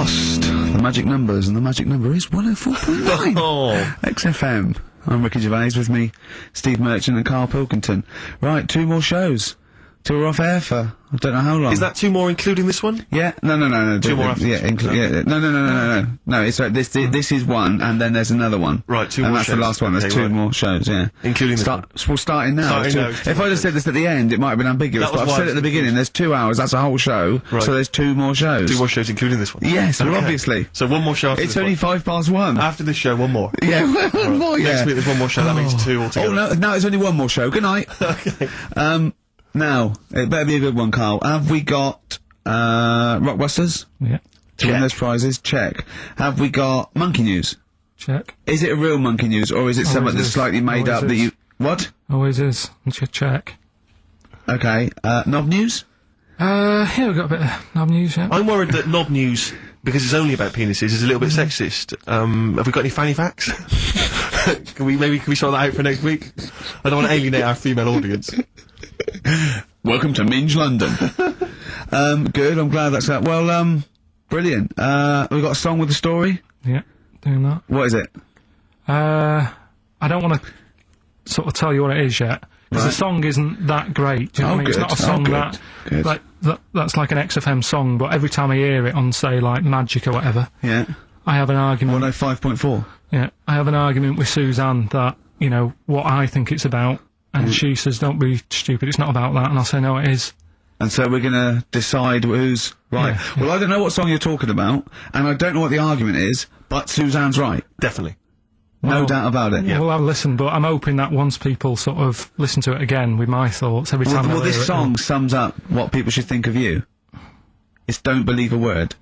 Lost, the magic numbers, and the magic number is 104.9. Oh. XFM. I'm Ricky Gervais, with me, Steve Merchant and Karl Pilkington. Right, 2 more shows. 2 are off air for, I don't know how long. Is that 2 more including this one? Yeah, no. 2 more after yeah, no, it's right, this is one, and then there's another one. Right, 2 more and that's shows. the last one, there's Okay, 2 right. more shows, yeah. Including this one. We're starting now. Starting now. If I'd have said this at the end, it might have been ambiguous, That was but I've why said I it at the was beginning, there's 2 hours, that's a whole show, Right. so there's 2 more shows. 2 more shows including this one? Yes, well, Okay. obviously. So 1 more show after It's this only one. 1:05. After this show, 1 more. Yeah, one more, yeah. Next week there's 1 more show, that means 2 altogether. Oh, no, it's only 1 more show. Good night. Okay. Now, it better be a good one, Karl. Have we got, Rockbusters? Yeah. To win those prizes? Check. Have we got Monkey News? Check. Is it a real Monkey News, or is it something that's is. slightly made Always up that is. you... What? Always is. Check. Okay, Knob News? Yeah, we've got a bit of knob news, yeah. I'm worried that Knob News, because it's only about penises, is a little bit sexist. Have we got any fanny facts? Can we sort that out for next week? I don't want to alienate our female audience. Welcome to Minge London. Good, I'm glad that's that. Well, brilliant. We've got a song with a story? Yeah, doing that. What is it? I don't want to sort of tell you what it is yet, because the song isn't that great. Do you know what I mean? It's good. not a song Good. that's like an XFM song, but every time I hear it on, say, like, Magic or whatever, Yeah. I have an argument. 105.4. Yeah, I have an argument with Suzanne that, you know, what I think it's about, and she says, don't be stupid, it's not about that, and I'll say, no, it is. And so we're gonna decide who's right. Yeah, Well, I don't know what song you're talking about, and I don't know what the argument is, but Suzanne's right. Definitely. No Well, doubt about it. Yeah, well, I'll listen, but I'm hoping that once people sort of listen to it again with my thoughts, every time Well, I hear this it, song sums up what people should think of you. It's don't believe a word.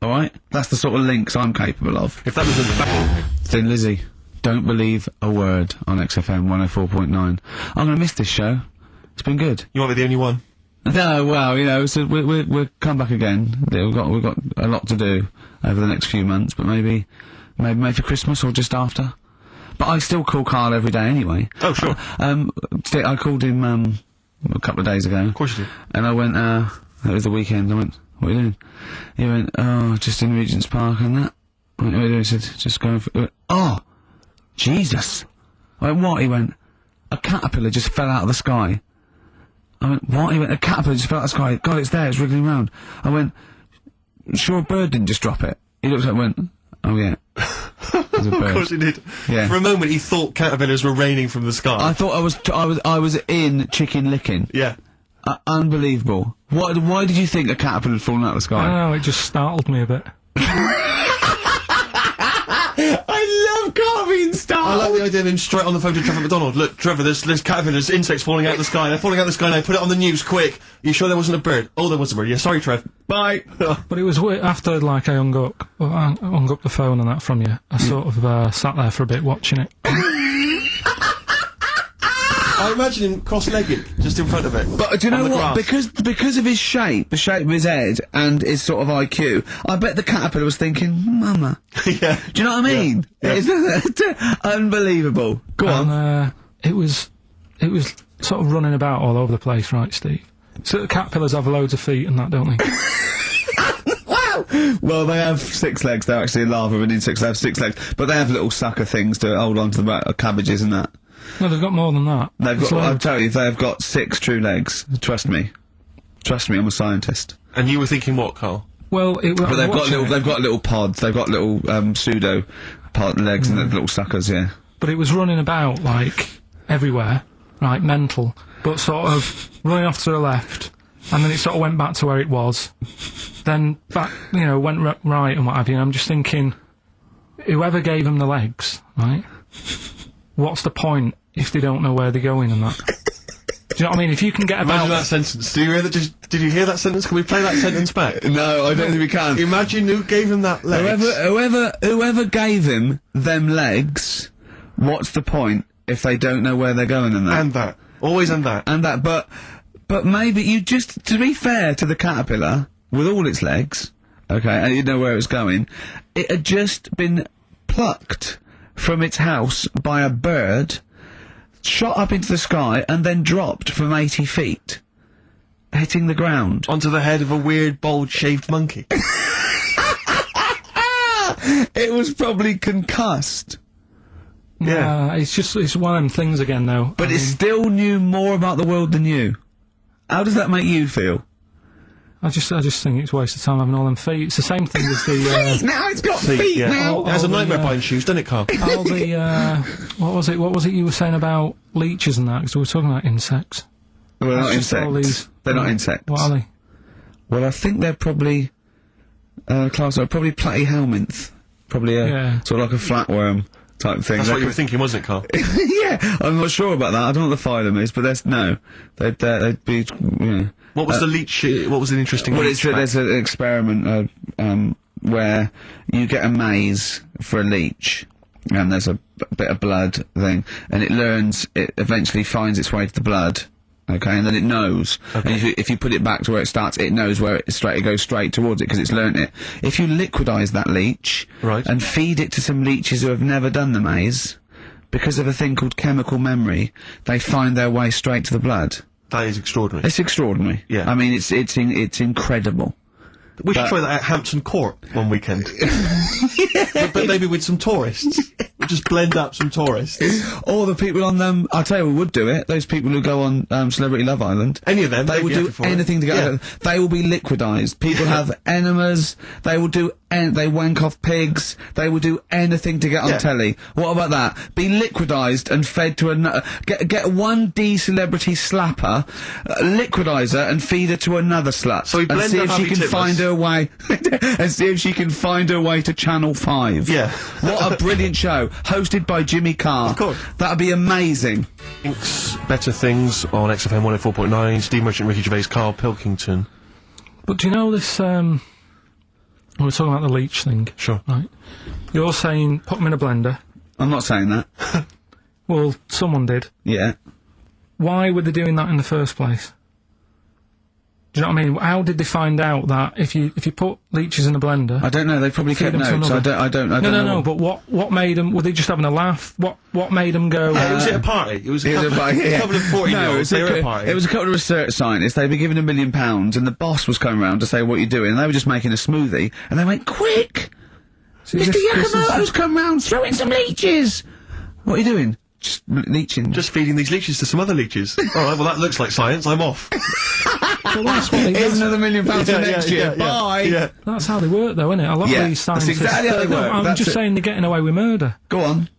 Alright? That's the sort of links I'm capable of. If that was in the back... Thin Lizzy, don't believe a word on XFM 104.9. I'm gonna miss this show. It's been good. You might be the only one. No, well, you know, so we'll come back again. Yeah, we've got a lot to do over the next few months, but maybe for Christmas or just after. But I still call Karl every day anyway. Oh, sure. I called him, a couple of days ago. Of course you did. And I went, it was the weekend, I went, what are you doing? He went, oh, just in Regent's Park and that. I went, what are you doing? He said, just going for, he went, oh, Jesus. I went, what? He went, a caterpillar just fell out of the sky. I went, what? He went, a caterpillar just fell out of the sky. God, it's there, it's wriggling around. I went, sure a bird didn't just drop it. He looked at it and went, oh yeah. There's a bird. Of course he did. Yeah. For a moment he thought caterpillars were raining from the sky. I thought I was in Chicken Licking. Yeah. Unbelievable. Why did you think a caterpillar had fallen out of the sky? I don't know, it just startled me a bit. I love Karl being I startled. like the idea of him straight on the phone to Trevor McDonald. Look, Trevor, there's caterpillars, insects falling out of the sky. They're falling out of the sky now. Put it on the news, quick. You sure there wasn't a bird? Oh, there was a bird. Yeah, sorry, Trev. Bye. But it was after, like, I hung up the phone and that from you, I sort of, sat there for a bit watching it. I imagine him cross-legged, just in front of it. But do you know on the what? grass. Because of his shape, the shape of his head, and his sort of IQ, I bet the caterpillar was thinking, Mama. Yeah. Do you know what I mean? Yeah. It's unbelievable. Go on. And, it was sort of running about all over the place, right, Steve? So caterpillars have loads of feet and that, don't they? Wow! Well, they have 6 legs. They're actually a larva of an insect. They have 6 legs, but they have little sucker things to hold on to the back of cabbages and that. No, they've got more than that. They've It's got. I'll loads. tell you, they have got 6 true legs. Trust me. Trust me, I'm a scientist. And you were thinking what, Carl? Well, But they've got little pods. They've got little pseudo pod legs and little suckers. Yeah. But it was running about, like, everywhere, right, mental, but sort of running off to the left, and then it sort of went back to where it was, then back, you know, went right and what have you, and I'm just thinking, whoever gave them the legs, right, what's the point if they don't know where they're going and that? Do you know what I mean? If you can get Imagine about... that sentence. Did you hear that sentence? Can we play that sentence back? No, I don't think we can. Imagine who gave him that legs. Whoever gave him them legs, what's the point if they don't know where they're going and that? And that. Always and that. And that, but maybe you just, to be fair to the caterpillar, with all its legs, okay, and you know where it was going, it had just been plucked from its house by a bird, shot up into the sky, and then dropped from 80 feet, hitting the ground. Onto the head of a weird, bald, shaved monkey. was probably concussed. Yeah. It's one of them things again, though. But it still knew more about the world than you. How does that make you feel? I just think it's a waste of time having all them feet. It's the same thing as the, Now it's got feet now! It has a nightmare buying shoes, doesn't it, Carl? all the, what was it you were saying about leeches and that? Because we were talking about insects. Well, they're not It's just all insects. these- They're not insects. What are they? Well, I think they're probably, class are probably platyhelminth. Probably Yeah. sort of like a flatworm type thing. That's They're what you were thinking, wasn't it, Carl? yeah, I'm not sure about that. I don't know what the phylum is, but they'd be, What was the leech? What was an interesting Well, leech there's an experiment where you get a maze for a leech, and there's a bit of blood thing, and it eventually finds its way to the blood. Okay, and then it knows. Okay. And if you put it back to where it starts, it knows where it goes straight towards it because it's learnt it. If you liquidise that leech Right. and feed it to some leeches who have never done the maze, because of a thing called chemical memory, they find their way straight to the blood. That is extraordinary. It's extraordinary. Yeah. I mean, it's incredible. We should try that at Hampton Court one weekend. but maybe with some tourists. We'll just blend up some tourists. Or the people on them, I'll tell you who would do it, those people who go on Celebrity Love Island. Any of them. They they'd will be do happy for it. anything to get Yeah. They will be liquidised. People have enemas, they will do they wank off pigs, they will do anything to get on Yeah. telly. What about that? Be liquidised and fed to another, get one D-celebrity slapper, liquidise her and feed her to another slut. So we and blend see up if she Happy can Tippers. find her way, and see if she can find her way to Channel 5. Yeah. What a brilliant show, hosted by Jimmy Carr. Of course. That'd be amazing. Thinks Better Things on XFM 104.9. Steve Merchant, Ricky Gervais, Karl Pilkington. But do you know this, we were talking about the leech thing. Sure. Right. You're saying put them in a blender. I'm not saying that. Well, someone did. Yeah. Why were they doing that in the first place? Do you know what I mean? How did they find out that if you put leeches in a blender... I don't know. They probably Feed kept them to notes. another. I don't know. No, but what made them... Were they just having a laugh? What made them go... Was it a party? It was a couple, a couple of 14-year-olds. No, They were at a party. it was a couple of research scientists. They'd been given £1 million, and the boss was coming round to say what you're doing. And they were just making a smoothie, and they went, "Quick, See, Mr. this is- Yakamoto's come round. Throw in some leeches." What are you doing? Just leeching. Just feeding these leeches to some other leeches. Alright, well that looks like science, I'm off. Well, that's what they Here's do. another £1 million for next year. Bye. Yeah. That's how they work, though, isn't it? A lot Yeah, of these that's scientists... exactly how they work. I'm That's just it. saying they're getting away with murder. Go on.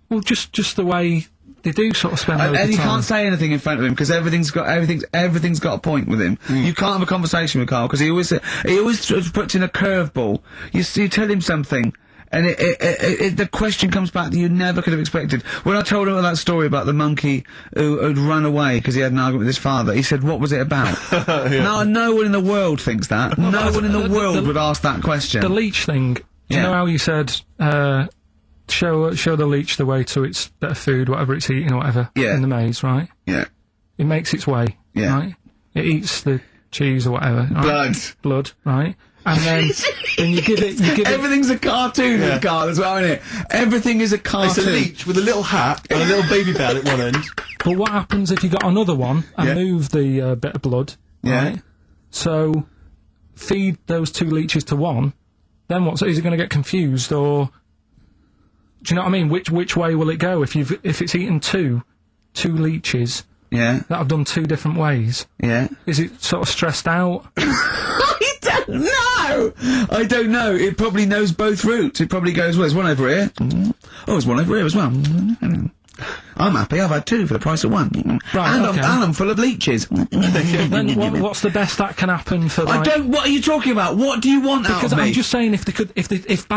Well, just the way they do sort of spend loads And of you time. can't say anything in front of him because everything's got a point with him. You can't have a conversation with Carl because he always sort of puts in a curveball. You tell him something, and the question comes back that you never could have expected. When I told him that story about the monkey who'd run away because he had an argument with his father, he said, "What was it about?" Now, no one in the world thinks that. No one in the world would ask that question. The leech thing. Do you Yeah. know how you said show the leech the way to its bit of food, whatever it's eating, or whatever, Yeah. in the maze, right? Yeah. It makes its way, Yeah. right? It eats the cheese or whatever, right? Blood. Right? And then you give it. Everything's a cartoon with Carl as well, isn't it? Everything is a It's cartoon. a leech with a little hat and a little baby bell at one end. But what happens if you got another one and Yeah. move the bit of blood? Yeah. Right? So feed those two leeches to one. Then what? So is it going to get confused, or do you know what I mean? Which way will it go if it's eaten two leeches Yeah. that have done two different ways? Yeah. Is it sort of stressed out? I don't know! I don't know. It probably knows both routes. It probably goes, well, there's one over here. Oh, there's one over here as well. I'm happy. I've had two for the price of one. Right, and, okay. I'm full of leeches. Then what's the best that can happen for? I Like, don't. What are you talking about? What do you want out because of me? I'm just saying if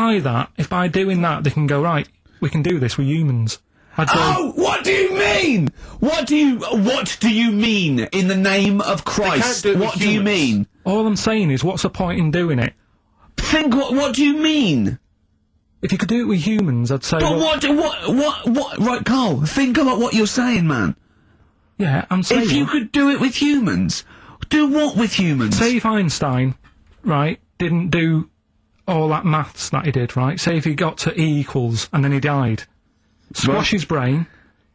by doing that they can go, right, we can do this, we're humans. I'd go, Oh, what do you mean? What do you mean in the name of Christ? do it with What do you humans. mean? all I'm saying is, what's the point in doing it? Think what do you mean? If you could do it with humans, I'd say. But well, what right, Carl, think about what you're saying, man. Yeah, I'm saying. If you could do it with humans, do what with humans? Say if Einstein, right, didn't do all that maths that he did, right? Say if he got to E equals and then he died. Squash his brain,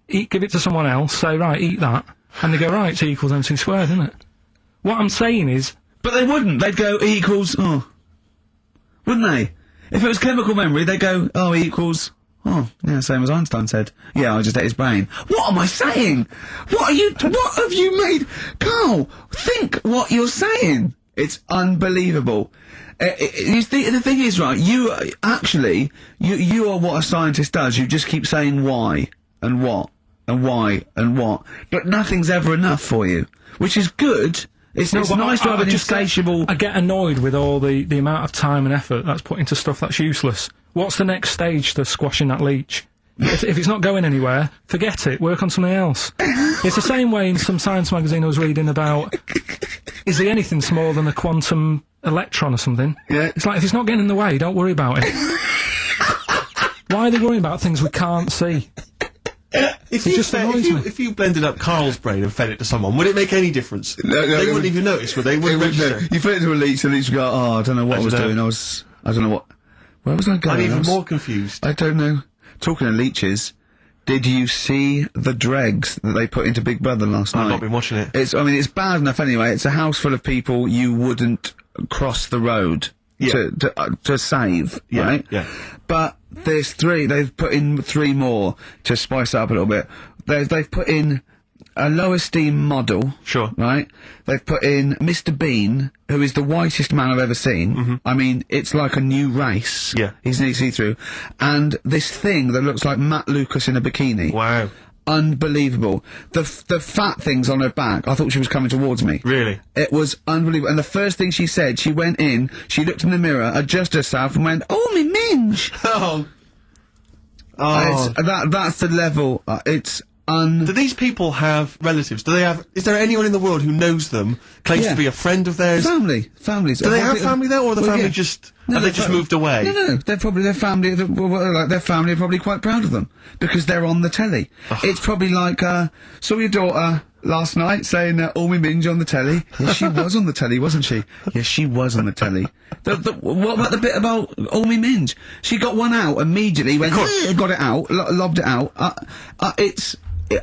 give it to someone else, say, right, eat that, and they go, right, it's E equals MC squared, isn't it? What I'm saying is... But they wouldn't. They'd go E equals, wouldn't they? If it was chemical memory, they go, oh, E equals... Oh, yeah, same as Einstein said. Yeah, I just ate his brain. What am I saying? What have you made? Carl, think what you're saying. It's unbelievable. The thing is, right, you are what a scientist does. You just keep saying why, and what, and why, and what. But nothing's ever enough for you. Which is good. It's nice to have an insatiable... I get annoyed with all the amount of time and effort that's put into stuff that's useless. What's the next stage to squashing that leech? If it's not going anywhere, forget it, work on something else. It's the same way in some science magazine I was reading about, is he anything smaller than a quantum electron or something? Yeah. It's like, if it's not getting in the way, don't worry about it. Why are they worrying about things we can't see? If you blended up Carl's brain and fed it to someone, would it make any difference? No, they wouldn't even notice, would they? Wouldn't register. You fed it to a leech, and the leech would go, oh, I don't know what I was doing. I don't know what... Where was I going? I'm even more confused. I don't know. Talking of leeches, did you see the dregs that they put into Big Brother last night? I've not been watching it. It's bad enough anyway. It's a house full of people you wouldn't cross the road to save, right? Yeah. But there's three. They've put in three more to spice it up a little bit. They've put in a low esteem model. Sure. Right? They've put in Mr. Bean, who is the whitest man I've ever seen. I mean, it's like a new race. Yeah. He's nearly see-through. And this thing that looks like Matt Lucas in a bikini. Wow. Unbelievable. The fat things on her back, I thought she was coming towards me. Really? It was unbelievable. And the first thing she said, she went in, she looked in the mirror, adjusted herself, and went, oh, me minge! That's the level. It's Do these people have relatives? Is there anyone in the world who knows them, claims to be a friend of theirs? Families. Do they have family there, or the family just... have they just moved away? No, their family are probably quite proud of them, because they're on the telly. It's probably like, saw your daughter last night saying, all me minge on the telly. Yes, she was on the telly, wasn't she? Yes, she was on the telly. What about the bit about all me minge? She got one out immediately, went, got it out, lobbed it out.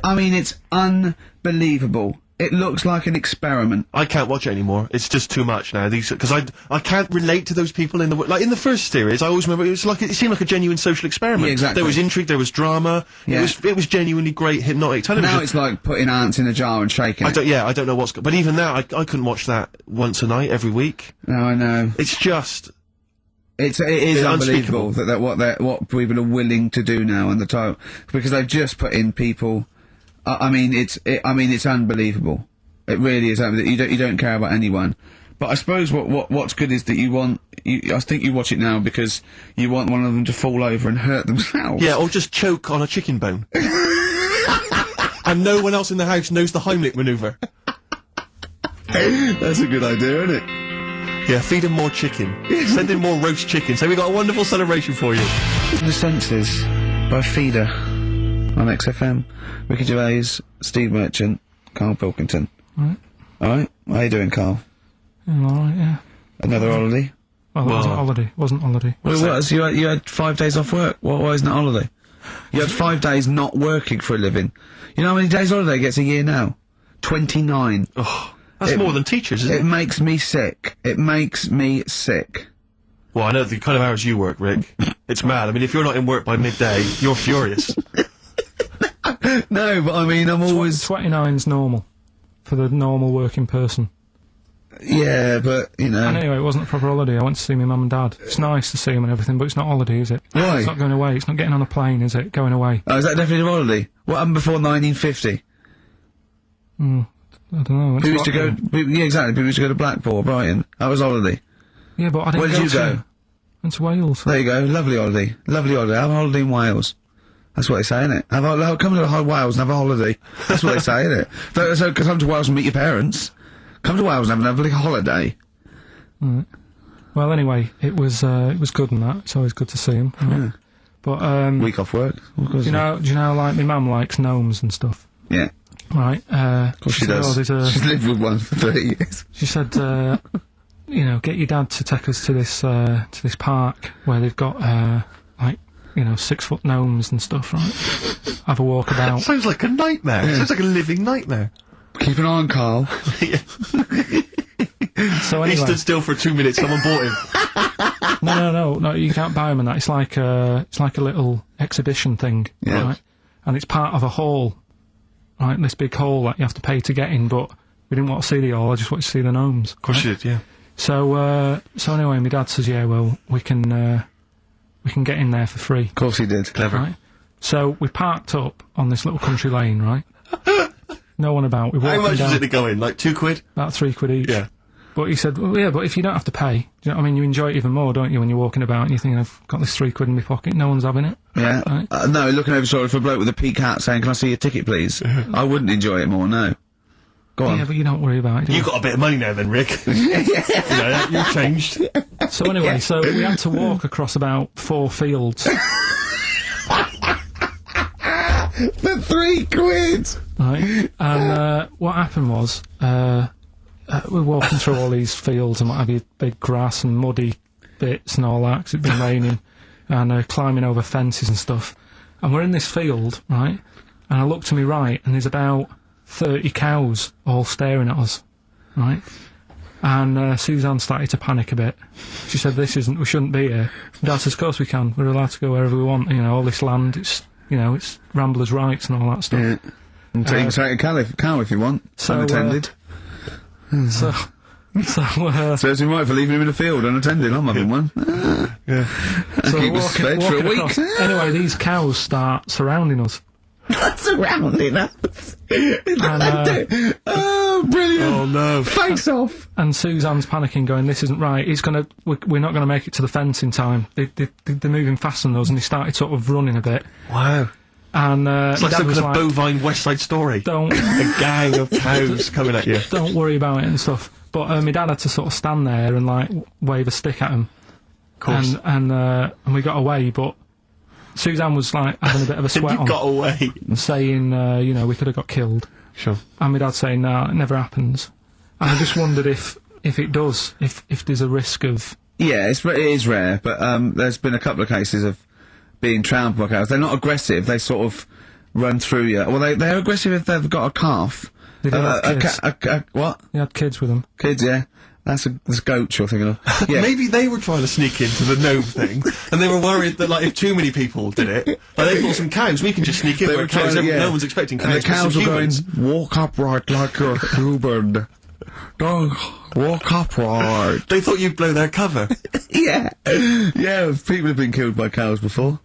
I mean, it's unbelievable. It looks like an experiment. I can't watch it anymore. It's just too much now. Because I can't relate to those people in in the first series. I always remember it seemed like a genuine social experiment. Yeah, exactly. There was intrigue, there was drama. Yeah. It was genuinely great hypnotic television. Now it's like putting ants in a jar and shaking it. I don't know but even now, I couldn't watch that once a night, every week. No, I know. It's just... It is unbelievable that what people are willing to do now on the time, because they've just put in people. I mean, it's unbelievable. It really is. You don't care about anyone. But I suppose what's good is that I think you watch it now because you want one of them to fall over and hurt themselves. Yeah, or just choke on a chicken bone. And no one else in the house knows the Heimlich manoeuvre. That's a good idea, isn't it? Yeah, feed him more chicken. Send him more roast chicken. So we got a wonderful celebration for you. The Senses by Feeder on XFM. Ricky Gervais, Steve Merchant, Karl Pilkington. Alright? How you doing, Carl? I'm alright, yeah. Another holiday? Well, it wasn't holiday. Wasn't holiday. Well, you had 5 days off work. Why isn't it holiday? You had 5 days not working for a living. You know how many days holiday gets a year now? 29. Oh, that's more than teachers, isn't it? It makes me sick. It makes me sick. Well, I know the kind of hours you work, Rick. It's mad. I mean, if you're not in work by midday, you're furious. No, but I mean, I'm always... 29's normal. For the normal working person. Yeah, but, you know... And anyway, it wasn't a proper holiday. I went to see my mum and dad. It's nice to see them and everything, but it's not holiday, is it? Why? It's not going away. It's not getting on a plane, is it? Going away. Oh, is that definitely a holiday? What happened before 1950? I don't know. People used to go... Yeah, exactly. People used to go to Blackpool or Brighton. That was holiday. Yeah, but I didn't Where did you go? Went to Wales. There you go. Lovely holiday. Lovely holiday. Have a holiday in Wales. That's what they say, innit? Come to Wales and have a holiday. That's what they say, innit? So come to Wales and meet your parents. Come to Wales and have a little holiday. Right. Well, anyway, it was good and that. It's always good to see him. Right? Yeah. But week off work. Do you know like my mum likes gnomes and stuff? Yeah. Right. Of course she does. She's lived with one for 30 years. She said, get your dad to take us to this park where they've got 6-foot gnomes and stuff, right? Have a walk about. Sounds like a nightmare. Yeah. Sounds like a living nightmare. Keep an eye on Carl. Yeah. So anyway. He stood still for 2 minutes, someone bought him. No, you can't buy them and that. It's like a little exhibition thing, right? And it's part of a hall, right? This big hall that you have to pay to get in, but we didn't want to see the hall, I just wanted to see the gnomes. Of course you did, yeah. So anyway, my dad says, yeah, well, we can get in there for free. Of course he did. Clever. Right? So we parked up on this little country lane, right? No one about. We How walking much down, was it to go in? Like £2? about £3 each. Yeah. But he said, well, yeah, but if you don't have to pay, do you know what I mean? You enjoy it even more, don't you, when you're walking about and you think, I've got this £3 in my pocket, no one's having it. Yeah. Right? No, looking over shoulder for a bloke with a peak hat saying, can I see your ticket, please? I wouldn't enjoy it more, no. Go on. Yeah, but you don't worry about it, do you? You got a bit of money now then, Rick. You've changed. So anyway, so we had to walk across about 4 fields. For £3! Right, and what happened was, we're walking through all these fields and what have you, big grass and muddy bits and all that, 'cause it'd been raining, and climbing over fences and stuff. And we're in this field, right, and I look to my right, and there's about 30 cows all staring at us, right? And Suzanne started to panic a bit. She said, we shouldn't be here. Dad says, of course we can, we're allowed to go wherever we want, all this land, it's ramblers' rights and all that stuff. Yeah. And take a cow if you want, unattended. So Serves him right for leaving him in the field unattended. I'm having one. Yeah. so keep us fed for a walking week. across. Anyway, these cows start surrounding us. Surrounding us. Oh, brilliant. Oh, no. Face off. And Suzanne's panicking, going, this isn't right. We're not going to make it to the fence in time. They're moving faster than us, and they started sort of running a bit. Wow. And It's like Dad some was kind of bovine West Side Story. don't A gang of cows coming at you. don't worry about it and stuff. But my dad had to sort of stand there and like wave a stick at him. Of course. And we got away, but Suzanne was like having a bit of a sweat You on, got away. saying, we could have got killed. Sure. And my dad saying, nah, it never happens. And I just wondered if it does, if there's a risk of... Yeah, it is rare, but there's been a couple of cases of being trampled by cows. They're not aggressive, they sort of run through you. Well, they're aggressive if they've got a calf. They don't have kids. What? They had kids with them. Kids, yeah. That's goats you're thinking of. Yeah. Maybe they were trying to sneak into the gnome thing, and they were worried that, like, if too many people did it, like, they've got some cows, we can just sneak in They where were cows, trying, yeah. no one's expecting cows. And the cows but were some going, humans. walk upright like a human. Don't walk upright. They thought you'd blow their cover. Yeah. Yeah, people have been killed by cows before.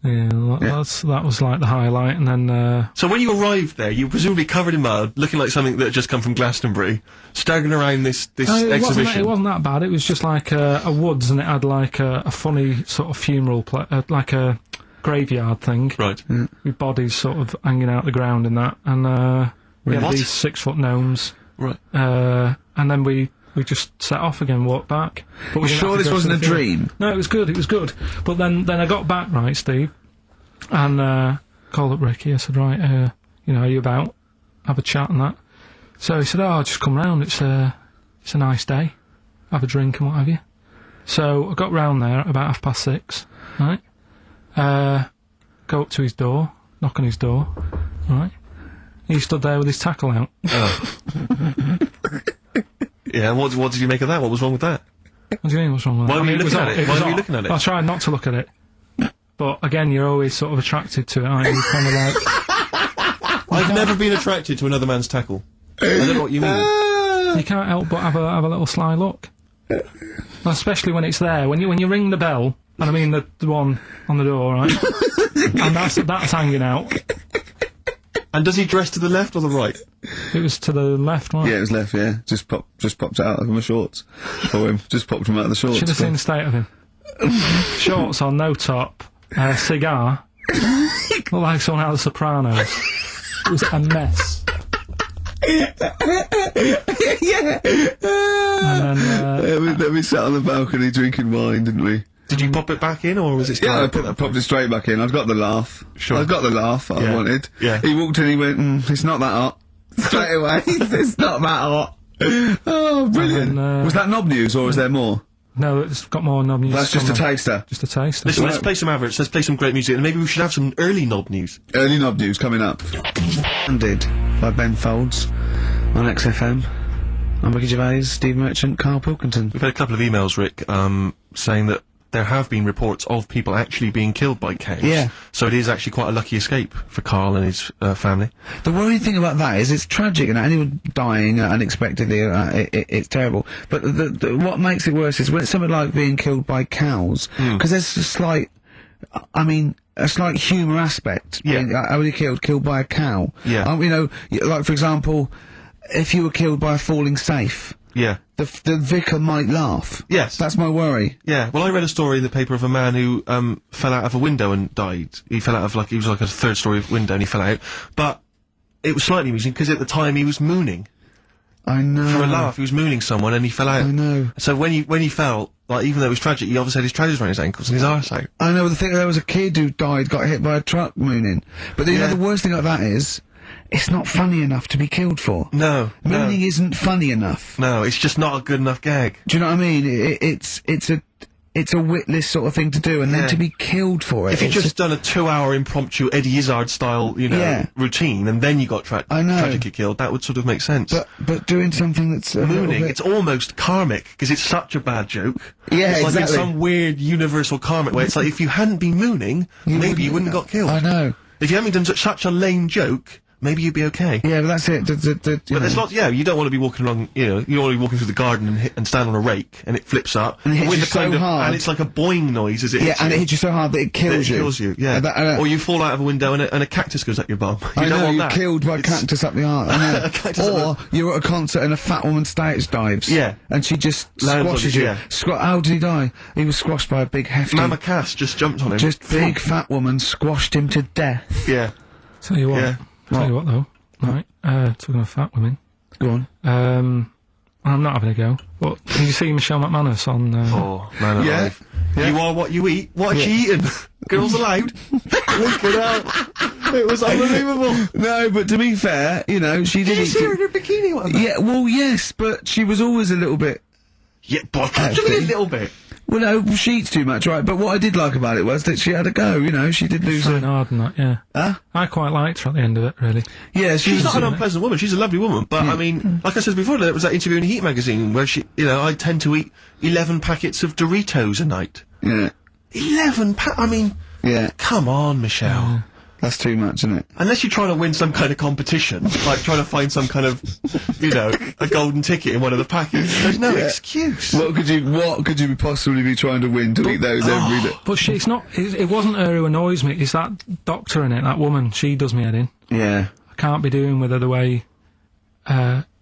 Yeah, that was like the highlight, and then... So when you arrived there, you were presumably covered in mud, looking like something that had just come from Glastonbury, staggering around this exhibition. It wasn't that bad, it was just like a woods, and it had like a funny sort of funeral, like a graveyard thing. Right. With bodies sort of hanging out the ground and that, and we had What? these 6-foot gnomes. Right. And then we just set off again, walked back. But we didn't Sure have to this go wasn't to a the field. dream? No, it was good. But then I got back, right, Steve, and called up Ricky. I said, right, are you about? Have a chat and that. So he said, oh, just come round. It's a nice day. Have a drink and what have you. So I got round there at about 6:30, right? Go up to his door, knock on his door, right? He stood there with his tackle out. Oh. Yeah, and what did you make of that? What was wrong with that? What do you mean, what's wrong with that? Why were you looking at it? Why were you looking at it? I tried not to look at it. But again, you're always sort of attracted to it, aren't you? You're kind of like... I've never been attracted to another man's tackle. I don't know what you mean. You can't help but have a little sly look. Well, especially when it's there. When you ring the bell, and I mean the one on the door, right? And that's hanging out. And does he dress to the left or the right? It was to the left, right? Yeah, it was left, yeah. Just popped it out of my shorts for him. Just popped him out of the shorts. Should have seen the state of him. Shorts on, no top, cigar. Looked like someone out of The Sopranos. It was a mess. Yeah. And then, we sat on the balcony drinking wine, didn't we? Did you pop it back in, or was it still... Yeah, I popped it straight back in. I've got the laugh. Sure. I've got the laugh I wanted. Yeah. He walked in, he went, it's not that hot. Straight away. It's not that hot. Oh, brilliant. And, was that knob news, or is there more? no, it's got more knob news. That's just a taster. Just a taster. Listen, let's play some adverts, let's play some great music, and maybe we should have some early knob news. Early knob news coming up. Ended by Ben Folds on XFM. I'm Ricky Gervais, Steve Merchant, Karl Pilkington. We've had a couple of emails, Rick, saying that there have been reports of people actually being killed by cows. Yeah. So it is actually quite a lucky escape for Karl and his family. The worrying thing about that is it's tragic, and anyone dying unexpectedly, it's terrible. But what makes it worse is when it's something like being killed by cows, because there's a slight humour aspect. Yeah. How were you killed by a cow? Yeah. You know, like for example, if you were killed by a falling safe, Yeah. the vicar might laugh. Yes. That's my worry. Yeah. Well, I read a story in the paper of a man who fell out of a window and died. He fell out of he was like a third-story window and he fell out. But it was slightly amusing because at the time he was mooning. I know. For a laugh, he was mooning someone and he fell out. I know. So when he fell, like, even though it was tragic, he obviously had his trousers around his ankles and his arse out. I know, the thing, there was a kid who died, got hit by a truck mooning. But you know, Yeah. the worst thing about that is, it's not funny enough to be killed for. No. Mooning isn't funny enough. No, it's just not a good enough gag. Do you know what I mean? It's a witless sort of thing to do, and then Yeah. to be killed for it. If you'd it's just done a 2-hour impromptu Eddie Izzard style, you know, Yeah. routine, and then you got I know. tragically killed, that would sort of make sense. but doing something that's a little Mooning, bit- it's almost karmic, because it's such a bad joke. Yeah, it's like in exactly. some weird universal karmic way. It's like, if you hadn't been mooning, maybe you wouldn't have got killed. I know. If you hadn't done such a lame joke, maybe you'd be okay. Yeah, but that's it. But there's lots, you don't want to be walking along, you don't want to be walking through the garden and stand on a rake, and it flips up. And it hits with you the kind so of- hard. And it's like a boing noise as it Yeah, hits and you. it hits you so hard that it kills you. It kills you, yeah. Or you fall out of a window and a cactus goes up your bum. You I don't know, want you're that. killed by a It's- cactus up the arse. I know. A cactus Or up you're at a concert and a fat woman stage dives. Yeah. And she just Lands on squashes you, you. yeah. How did he die? He was squashed by a big hefty... Mama Cass just jumped on him. Just big fat woman squashed him to death. Yeah. Tell you what. Yeah. Tell you what though. Right. Talking of fat women. Go on. I'm not having a go. But did you see Michelle McManus on? Oh, man alive. Yeah. You are what you eat. What has she eaten? Girls allowed. Look it out. It was unbelievable. No, but to be fair, you know, she Did did you it. see her in her bikini one? Yeah, well, yes, but she was always a little bit... Yeah, but just a little bit. Well, no, she eats too much, right? But what I did like about it was that she had a go, you know, she did lose Fine a... hard and that, yeah. Huh? I quite liked her at the end of it, really. Yeah, She's was... not an unpleasant woman. She's a lovely woman. But, I mean, like I said before, there was that interview in Heat magazine where she, you know, I tend to eat 11 packets of Doritos a night. Yeah. 11 I mean, Yeah. come on, Michelle. That's too much, isn't it? Unless you're trying to win some kind of competition, like trying to find some kind of, you know, a golden ticket in one of the packets, there's no excuse. What could you possibly be trying to win to eat those every day? But it's not. It wasn't her who annoys me. It's that doctor in it. That woman. She does me head in. Yeah. I can't be doing with her the way.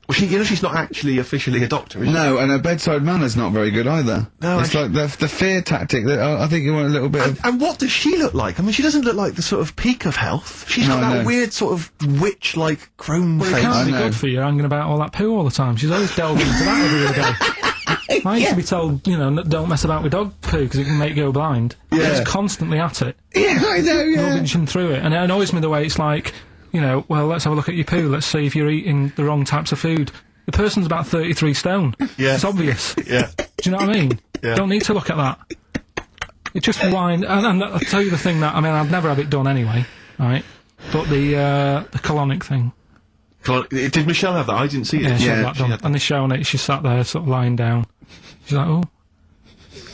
Well, she's not actually officially a doctor, is she? No, and her bedside manner's not very good either. No, it's like the fear tactic that I think you want a little bit of... And what does she look like? I mean, she doesn't look like the sort of peak of health. She's got No, that no. weird sort of witch-like crone Well, it face. can't be know. good for you hanging about all that poo all the time. She's always delving into that every other day. I used to be told, you know, don't mess about with dog poo because it can make you go blind. Yeah. She's constantly at it, Yeah, I know, yeah. rummaging through it, and it annoys me the way it's like, you know, well, let's have a look at your poo. Let's see if you're eating the wrong types of food. The person's about 33 stone. Yeah. It's obvious. Yeah. Do you know what I mean? Yeah. Don't need to look at that. It just wind, and I'll tell you the thing that, I mean, I've never had it done anyway, right? But the colonic thing. Did Michelle have that? I didn't see it. Yeah, she had Yeah, that she done. had that. And they're showing it, she sat there sort of lying down. She's like, oh.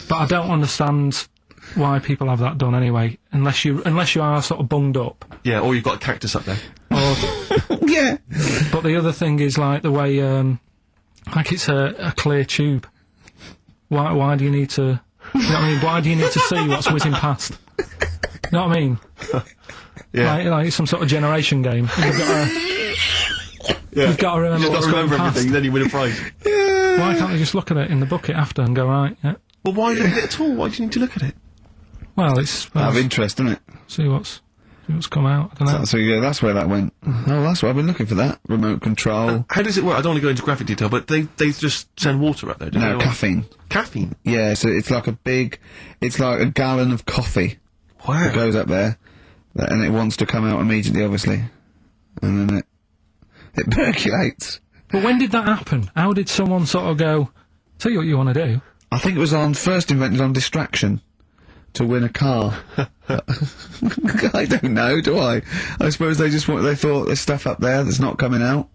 But I don't understand why people have that done anyway, unless you are sort of bunged up. Yeah, or you've got a cactus up there. Or, Yeah. but the other thing is like the way, like it's a clear tube. Why do you need to, you know what I mean? Why do you need to see what's whizzing past? You know what I mean? Yeah. Like it's some sort of generation game. You've got to remember You've got what's to going remember past. everything, then you win a prize. Why can't they just look at it in the bucket after and go, right, yeah. Well, why look at it at all? Why do you need to look at it? Well, it's, Out of interest, isn't it? see what's come out. I don't know. So yeah, that's where that went. Oh, that's what I've been looking for, that. Remote control. How does it work? I don't want to go into graphic detail, but they just send water up there, don't No, they? caffeine. Caffeine? Yeah, so it's like it's like a gallon of coffee that Wow. goes up there, and it wants to come out immediately, obviously. And then it percolates. But when did that happen? How did someone sort of go, tell you what you want to do? I think it was first invented on distraction. To win a car. I don't know, do I? I suppose they thought there's stuff up there that's not coming out.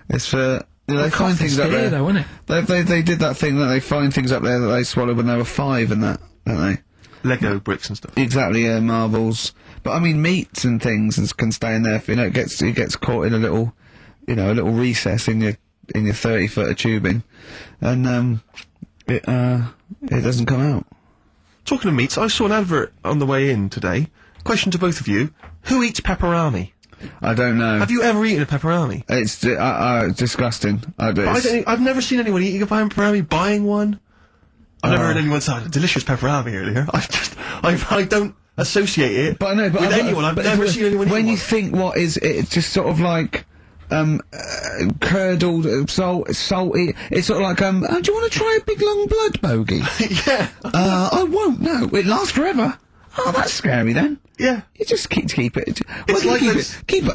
It's for They find things up there. though, isn't it? They did that thing that they find things up there that they swallowed when they were 5 and that, don't they? Lego bricks and stuff. Exactly, yeah, marbles. But I mean, meats and things can stay in there. It gets caught in a little recess in your 30-foot of tubing, and it doesn't come out. Talking of meats, I saw an advert on the way in today. Question to both of you: who eats pepperami? I don't know. Have you ever eaten a pepperami? It's disgusting. I've never seen anyone eating a pepperami, buying one. I've never heard anyone say delicious pepperami earlier. I don't associate it with anyone. I've never seen anyone eat when one. you think what is it's just sort of like curdled, salty. It's sort of like oh, do you want to try a big long blood bogey? Yeah. I won't. No, it lasts forever. Oh, that's scary then. Yeah. You just keep it. It's like keep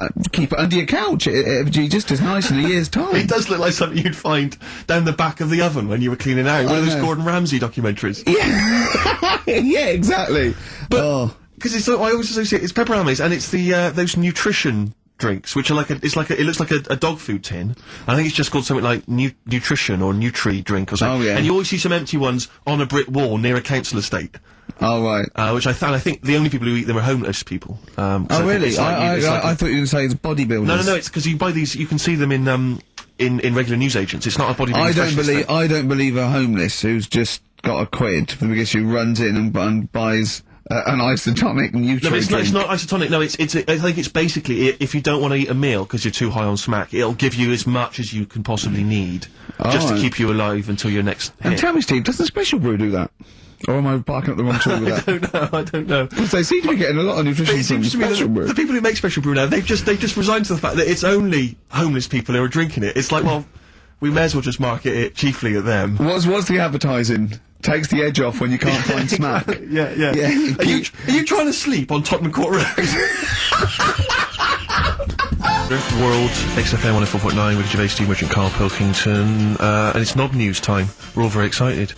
it under your couch. It'll be just as nice in a year's time. It does look like something you'd find down the back of the oven when you were cleaning out. One of those Gordon Ramsay documentaries. Yeah. Yeah, exactly. But because I always associate it's pepperami and it's the those nutrition drinks, which are it looks like a dog food tin. I think it's just called something like nutrition or Nutri drink or something. Oh, yeah. And you always see some empty ones on a brick wall near a council estate. Oh, right. Which I think the only people who eat them are homeless people. Oh, really? I thought you were saying it's bodybuilders. No, it's because you buy these, you can see them in regular newsagents. It's not a bodybuilding I don't believe a homeless who's just got a quid because who runs in and buys an isotonic Nutri No, it's drink. not isotonic. No, I think it's basically if you don't want to eat a meal because you're too high on smack, it'll give you as much as you can possibly need just to keep you alive until your next hit. And tell me, Steve, does the Special Brew do that? Or am I barking up the wrong tree with that? I don't know. Because they seem to be getting a lot of nutrition It from seems to me Special Brew. that the people who make Special Brew now, they've just resigned to the fact that it's only homeless people who are drinking it. It's like, well, we may as well just market it chiefly at them. What's the advertising? Takes the edge off when you can't find smack. Yeah. Are you trying to sleep on Tottenham Court Road? World, XFM 104.9 with Gervais, Steve Merchant, Karl Pilkington, and it's Knob News time. We're all very excited.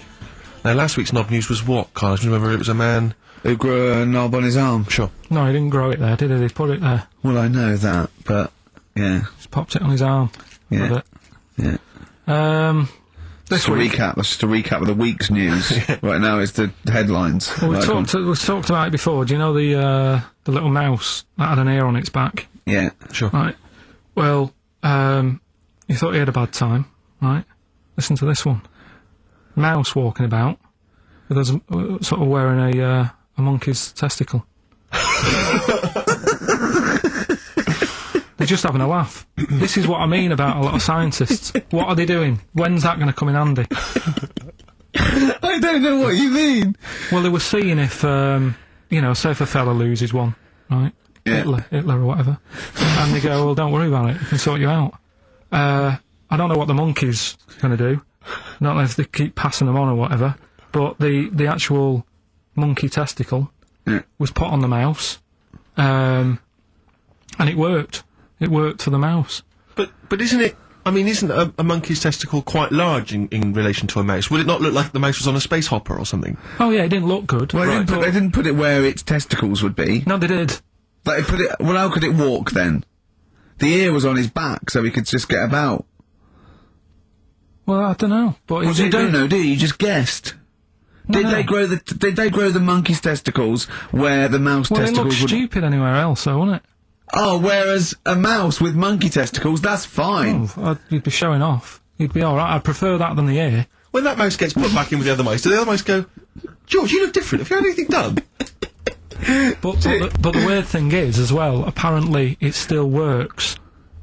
Now, last week's Knob News was what, Karl? Do you remember it was a man who grew a knob on his arm? Sure. No, he didn't grow it there, did he? He put it there. Well, I know that, but, yeah. Just popped it on his arm. Yeah. Yeah. This week, Just a recap of the week's news. Right now it's the headlines. Well, we talked about it before. Do you know the little mouse that had an ear on its back? Yeah. Sure. Right. Well, he thought he had a bad time, right? Listen to this one. Mouse walking about with us, sort of wearing a monkey's testicle. They're just having a laugh. This is what I mean about a lot of scientists. What are they doing? When's that going to come in handy? I don't know what you mean. Well, they were seeing if, say if a fella loses one, right? Yeah. Hitler or whatever. And they go, well, don't worry about it. We can sort you out. I don't know what the monkey's going to do. Not if they keep passing them on or whatever. But the actual monkey testicle was put on the mouse. And it worked. It worked for the mouse. But isn't it? I mean, isn't a monkey's testicle quite large in relation to a mouse? Would it not look like the mouse was on a space hopper or something? Oh yeah, it didn't look good. Well, they didn't put it where its testicles would be. No, they did. They put it. Well, how could it walk then? The ear was on his back, so he could just get about. Well, I don't know. But you don't know, do you? You just guessed. Did they grow the monkey's testicles where the mouse testicles would? Well, it looked stupid anywhere else, though, wouldn't it? Oh, whereas a mouse with monkey testicles, that's fine. Oh, you'd be showing off. You'd be alright. I'd prefer that than the ear. When that mouse gets put back in with the other mice, do the other mice go, George, you look different. Have you had anything done? But the weird thing is, as well, apparently it still works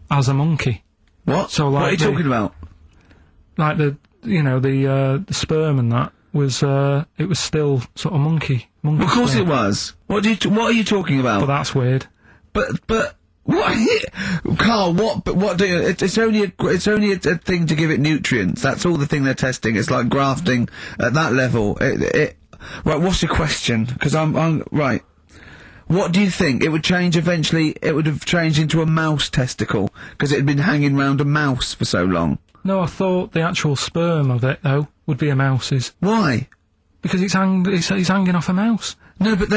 as a monkey. What? So, like, what are you talking about? Like the sperm and that was, it was still sort of monkey Of course it was. What are you talking about? But that's weird. But what, Karl? What do you? It's only a thing to give it nutrients. That's all the thing they're testing. It's like grafting at that level. Right. What's your question? Because I'm right. What do you think? It would change eventually. It would have changed into a mouse testicle because it had been hanging round a mouse for so long. No, I thought the actual sperm of it though would be a mouse's. Why? Because it's hanging off a mouse. No, but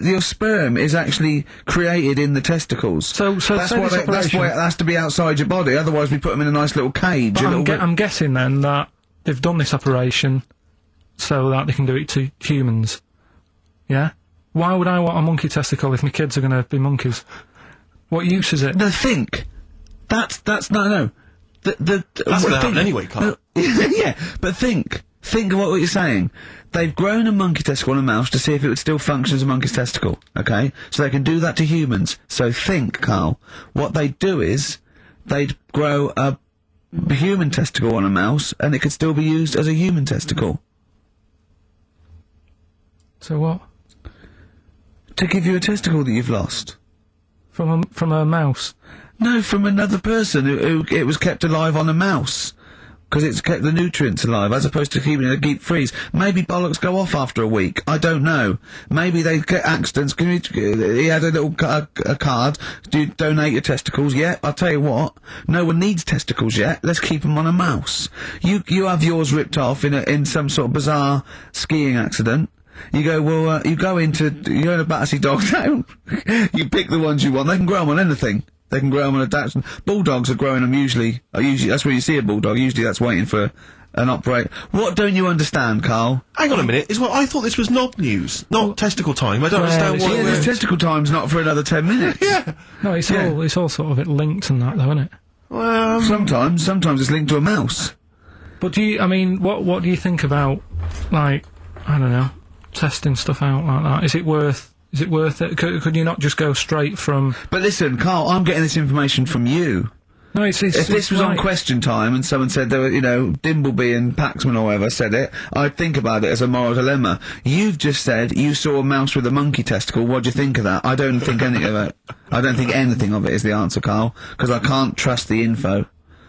your sperm is actually created in the testicles. So that's why it has to be outside your body. Otherwise, we put them in a nice little cage. But I'm guessing then that they've done this operation so that they can do it to humans. Yeah. Why would I want a monkey testicle if my kids are going to be monkeys? What use is it? No, think. That's no. That's going to happen anyway, Carl. Yeah, but think. Think of what you're saying. They've grown a monkey testicle on a mouse to see if it would still function as a monkey's testicle, okay? So they can do that to humans. So think, Carl. What they'd do is, they'd grow a human testicle on a mouse, and it could still be used as a human testicle. So what? To give you a testicle that you've lost. From a mouse? No, from another person who it was kept alive on a mouse. Because it's kept the nutrients alive, as opposed to keeping it in a deep freeze. Maybe bollocks go off after a week. I don't know. Maybe they get accidents. He had a little a card. Do you donate your testicles? Yeah, I'll tell you what. No one needs testicles yet. Let's keep them on a mouse. You have yours ripped off in some sort of bizarre skiing accident. You go, well, you go in a Battersea Dog Town. You pick the ones you want. They can grow them on anything. They can grow them on a Dachshund. Bulldogs are growing them usually, that's where you see a bulldog. Usually that's waiting for an operate. What don't you understand, Carl? Hang on a minute. I thought this was knob news, not testicle time. I don't understand what... Yeah, this testicle time's not for another 10 minutes. Yeah. No, it's all sort of linked and that, though, isn't it? Well... Sometimes it's linked to a mouse. But what do you think about, like, I don't know, testing stuff out like that? Is it worth it? Could you not just go straight from... But listen, Carl, I'm getting this information from you. No, if this was right. on Question Time and someone said there were, Dimbleby and Paxman or whoever said it, I'd think about it as a moral dilemma. You've just said you saw a mouse with a monkey testicle. What do you think of that? I don't think anything of it. I don't think anything of it is the answer, Carl, because I can't trust the info.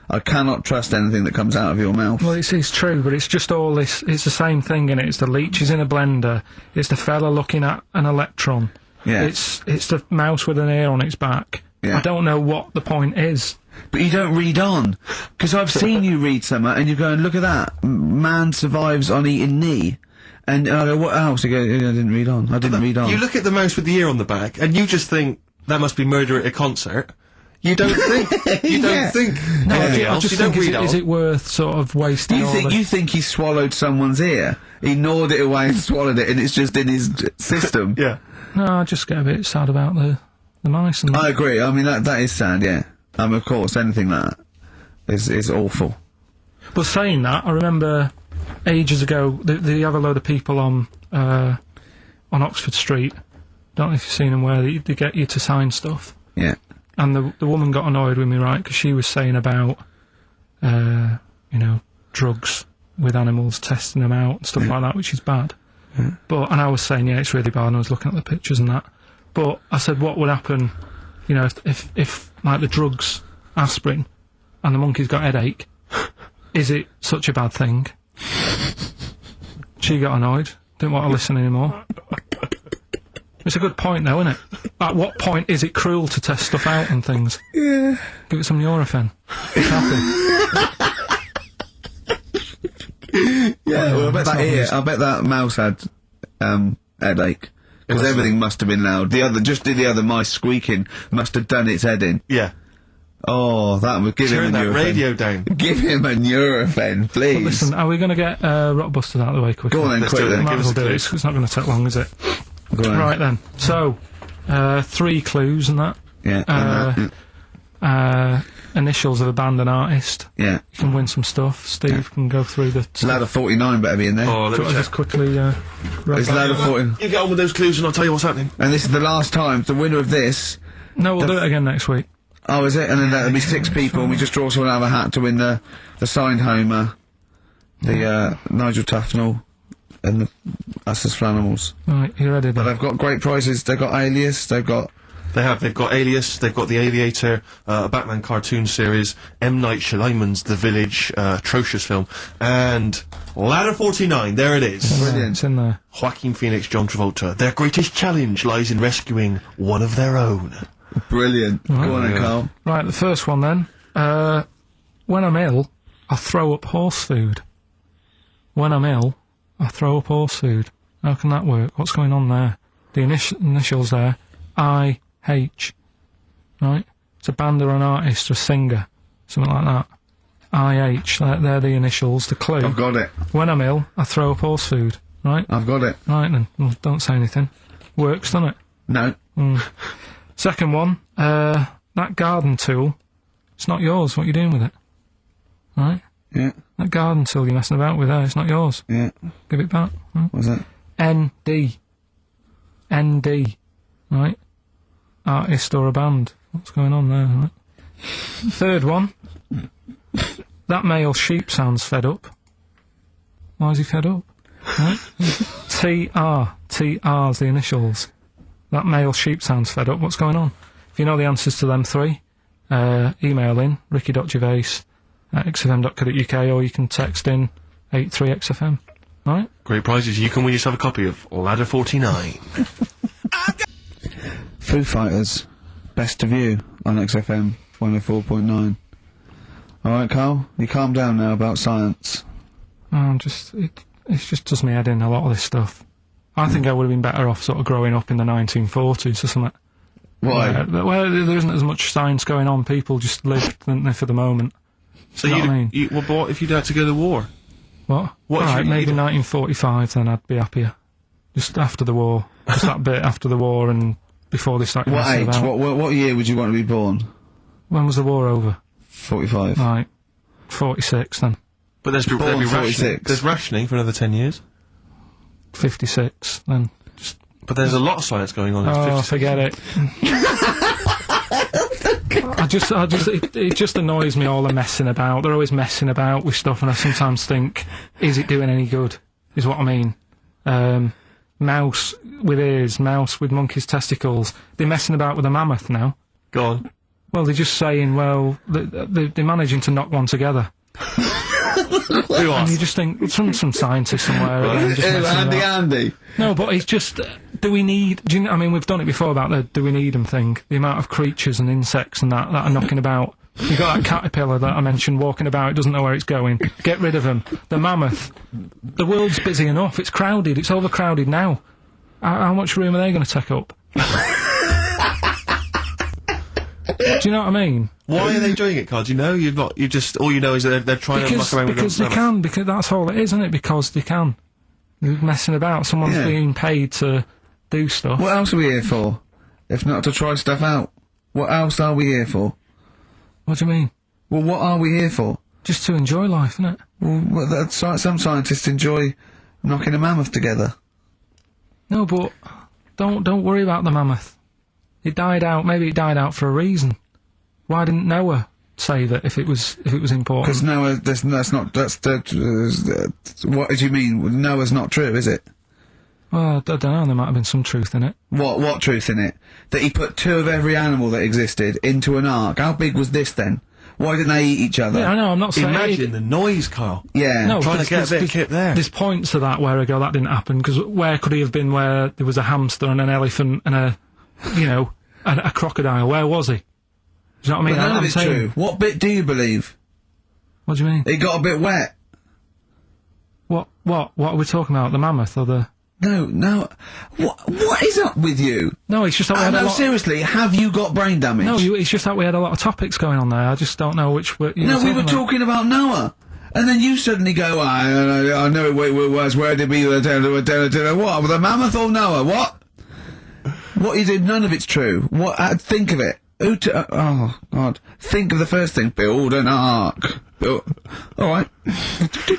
I cannot trust anything that comes out of your mouth. Well, it's true, but it's just all this... It's the same thing, innit? It's the leeches in a blender. It's the fella looking at an electron. Yeah. It's the mouse with an ear on its back. Yeah. I don't know what the point is. But you don't read on. Because I've seen you read somewhere, and you're going, look at that. Man survives on eating knee. And I go, what else? You go, I didn't read on. I didn't read on. You look at the mouse with the ear on the back, and you just think, that must be murder at a concert. You don't think. You don't think. No, anything I else. just You don't think, read on. is it worth sort of wasting You think he swallowed someone's ear? He gnawed it away and swallowed it, and it's just in his system? Yeah. No, I just get a bit sad about the mice and... I agree. I mean, that is sad, yeah. Of course, anything like that is awful. But saying that, I remember ages ago, they have a load of people on Oxford Street. Don't know if you've seen them, where they get you to sign stuff. Yeah. And the woman got annoyed with me, right, because she was saying about, drugs with animals, testing them out and stuff like that, which is bad. Yeah. And I was saying, yeah, it's really bad, and I was looking at the pictures and that. But I said, what would happen, if like the drugs, aspirin, and the monkey's got headache, is it such a bad thing? She got annoyed, didn't want to listen anymore. It's a good point, though, isn't it? At what point is it cruel to test stuff out and things? Yeah. Give it some Nurofen. It's happy. Yeah, well, I bet that mouse had, headache. Because everything must have been loud. The other mice squeaking must have done its head in. Yeah. Oh, that would give him a Nurofen. Turn that radio down. Give him a Nurofen, please. But listen, are we going to get Rockbusters out of the way quickly? Go on then, quick then. Might as well do it. It's not going to take long, is it? Go on. Right then. So, 3 clues and that. Yeah. Initials of a band and artist. Yeah. You can win some stuff. Steve can go through the... Ladder 49 better be in there. Oh, let me check. just quickly... It's Ladder 49. You get on with those clues and I'll tell you what's happening. And this is the last time. The winner of this... No, we'll do it again next week. Oh, is it? And then there'll be 6 people, and we just draw someone out of a hat to win the signed Homer, the Nigel Tufnell, and the us as Flanimals. Right, you ready But then? they've got great prizes. They've got Alias. They've got Alias, they've got The Aviator, a Batman cartoon series, M. Night Shyamalan's The Village, atrocious film, and Ladder 49, there it is. brilliant. It's in there. Joaquin Phoenix, John Travolta. Their greatest challenge lies in rescuing one of their own. Brilliant. Go on then, Carl. Right, the first one then. When I'm ill, I throw up horse food. When I'm ill, I throw up horse food. How can that work? What's going on there? The initials there, I-H, right? It's a band or an artist or a singer, something like that. I-H, they're the initials, the clue. I've got it. When I'm ill, I throw up horse food, right? I've got it. Right then, well, don't say anything. Works, doesn't it? No. Second one, that garden tool, it's not yours. What are you doing with it? Right? Yeah. That garden tool you're messing about with there, it's not yours. Yeah. Give it back. What's that? N-D. N-D. Right? Artist or a band. What's going on there, right? Third one. That male sheep sounds fed up. Why is he fed up? Right? T-R. T-R's the initials. That male sheep sounds fed up. What's going on? If you know the answers to them three, email in ricky.gervais@xfm.co.uk, or you can text in 83XFM. Right? Great prizes. You can win yourself a copy of Ladder 49. Foo Fighters. Best of You on XFM 104.9. Alright, Carl, you calm down now about science. It just does me head in, a lot of this stuff. I think I would have been better off sort of growing up in the 1940s or something. Why? Where there isn't as much science going on, people just lived, didn't they, for the moment. So you know what I mean? well, but what if you'd had to go to war? What? What if Alright, you- maybe 1945, then I'd be happier. Just after the war. Just that bit after the war and before they started What messing age? about. What year would you want to be born? When was the war over? 45. Right. 46 then. But there'd be Born rationing. 46. There's rationing for another 10 years. 56 then. Just, But there's a lot of science going on. oh, forget it. It just annoys me, all the messing about. They're always messing about with stuff, and I sometimes think, is it doing any good? Is what I mean. Mouse with ears, mouse with monkey's testicles. They're messing about with a mammoth now. Go on. Well, they're just saying, well, they're managing to knock one together. Who And asked? you just think, some scientist somewhere. again, just messing about. Andy. No, but it's just, I mean, we've done it before about the do we need them thing. The amount of creatures and insects and that are knocking about. You got that caterpillar that I mentioned walking about, it doesn't know where it's going. Get rid of them. The mammoth. The world's busy enough. It's crowded. It's overcrowded now. How much room are they going to take up? Do you know what I mean? Why are they doing it, Carl? Do you know? All you know is that they're trying to muck around with Because they can, because that's all it is, isn't it? Because they can. They're messing about. Someone's Yeah. being paid to do stuff. What else are we here for? If not to try stuff out. What else are we here for? What do you mean? Well, what are we here for? Just to enjoy life, isn't it? Well, some scientists enjoy knocking a mammoth together. No, but don't worry about the mammoth. It died out. Maybe it died out for a reason. Why didn't Noah save it if it was important? Because Noah, what do you mean? Noah's not true, is it? Well, I don't know. There might have been some truth in it. What truth in it? That he put 2 of every animal that existed into an ark. How big was this then? Why didn't they eat each other? Yeah, I know. I'm not saying. Imagine the noise, Carl. Yeah. No, Trying to get a bit of there's- kit there. There's points to that where I go, that didn't happen, because where could he have been where there was a hamster and an elephant and a crocodile? Where was he? Do you know what I mean? But none I'm of it's saying- true. What bit do you believe? What do you mean? It got a bit wet. What are we talking about? The mammoth or the... No. What is up with you? No, it's just that we had a No, lot... seriously, have you got brain damage? No, it's just that we had a lot of topics going on there. I just don't know which... No, we were talking about Noah. And then you suddenly go, I know it was, where did we, what, the mammoth or Noah, what? What you did, none of it's true. What, think of it. Oh, God. Think of the first thing. Build an ark. Alright.